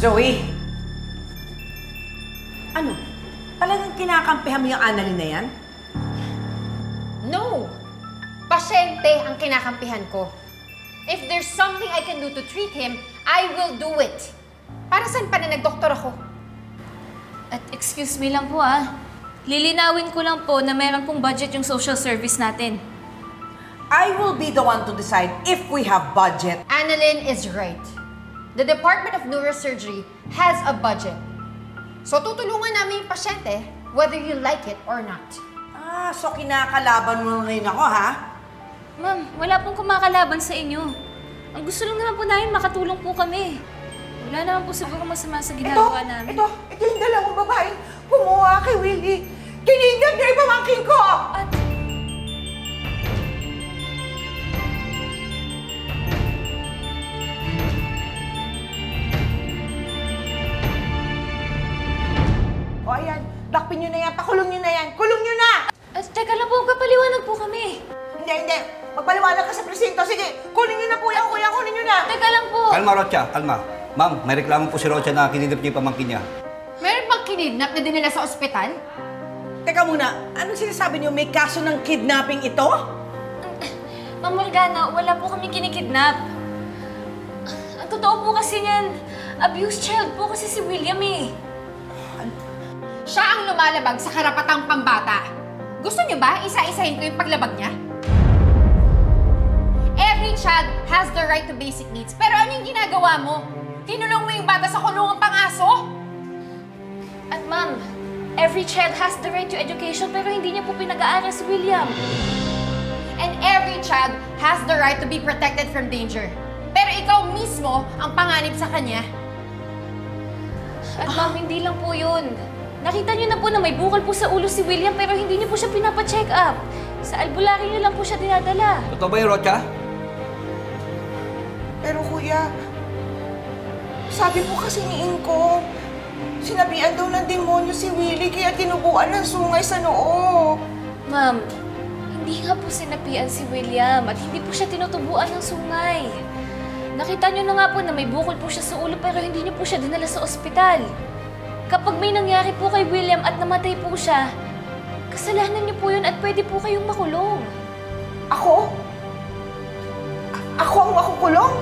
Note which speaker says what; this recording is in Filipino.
Speaker 1: Zoe! Ano? Talagang kinakampihan mo yung Annalyn na yan?
Speaker 2: No! Pasyente ang kinakampihan ko. If there's something I can do to treat him, I will do it. Para saan pa na nagdoktor ako?
Speaker 3: At excuse me lang po lilinawin ko lang po na meron pong budget yung social service natin.
Speaker 1: I will be the one to decide if we have budget.
Speaker 2: Annalyn is right. The Department of Neurosurgery has a budget. So tutulungan namin yung pasyente whether you like it or not.
Speaker 1: So kinakalaban mo ngayon ako, ha?
Speaker 3: Ma'am, wala pong kumakalaban sa inyo. Ang gusto lang naman po namin makatulong po kami. Wala naman po siguro masama sa ginagawa namin.
Speaker 1: Ito yung dalawang babaeng kumuha kay Willie. Kinidnap niya yung pamangkin ko! O ayan, dakpin nyo na yan, pakulong nyo na yan, kulong nyo na!
Speaker 3: Teka lang po, kapaliwanag po kami.
Speaker 1: Hindi. Magpaliwanag ka sa presinto. Sige, kunin nyo na po yan, kuya, kunin nyo na!
Speaker 3: Teka lang po.
Speaker 4: Kalma, Rocha, kalma. Ma'am, may reklamo po si Rocha na kinidnap niya yung pamangkin niya.
Speaker 2: Meron bang kinidnap na dinala sa ospital?
Speaker 1: Teka muna, anong sinasabi niyo? May kaso ng kidnapping ito?
Speaker 3: Ma'am Morgana, wala po kami kinikidnap. Ang totoo po kasi niyan, abused child po kasi si William eh.
Speaker 2: Siya ang lumalabag sa karapatang pambata. Gusto niyo ba isa-isahin ko yung paglabag niya? Every child has the right to basic needs. Pero ano yung ginagawa mo? Kinulong mo yung bata sa kulungang pang-aso?
Speaker 3: At ma'am, every child has the right to education pero hindi niya po pinag-aaral si William.
Speaker 2: And every child has the right to be protected from danger. Pero ikaw mismo ang panganib sa kanya.
Speaker 3: At ma'am, hindi lang po yun. Nakita niyo na po na may bukol po sa ulo si William pero hindi niyo po siya pinapacheck up. Sa albularyo niyo lang po siya dinadala.
Speaker 4: Totoo ba yung Rocha?
Speaker 1: Pero kuya, sabi po kasi ni Inko, sinabihan daw ng demonyo si Willie kaya tinubuan ng sungay sa noo.
Speaker 3: Ma'am, hindi nga po sinapian si William at hindi po siya tinutubuan ng sungay. Nakita niyo na nga po na may bukol po siya sa ulo pero hindi niyo po siya dinala sa ospital. Kapag may nangyari po kay William at namatay po siya, kasalanan niyo po yun at pwede po kayong makulong.
Speaker 1: Ako? Ako ang makukulong?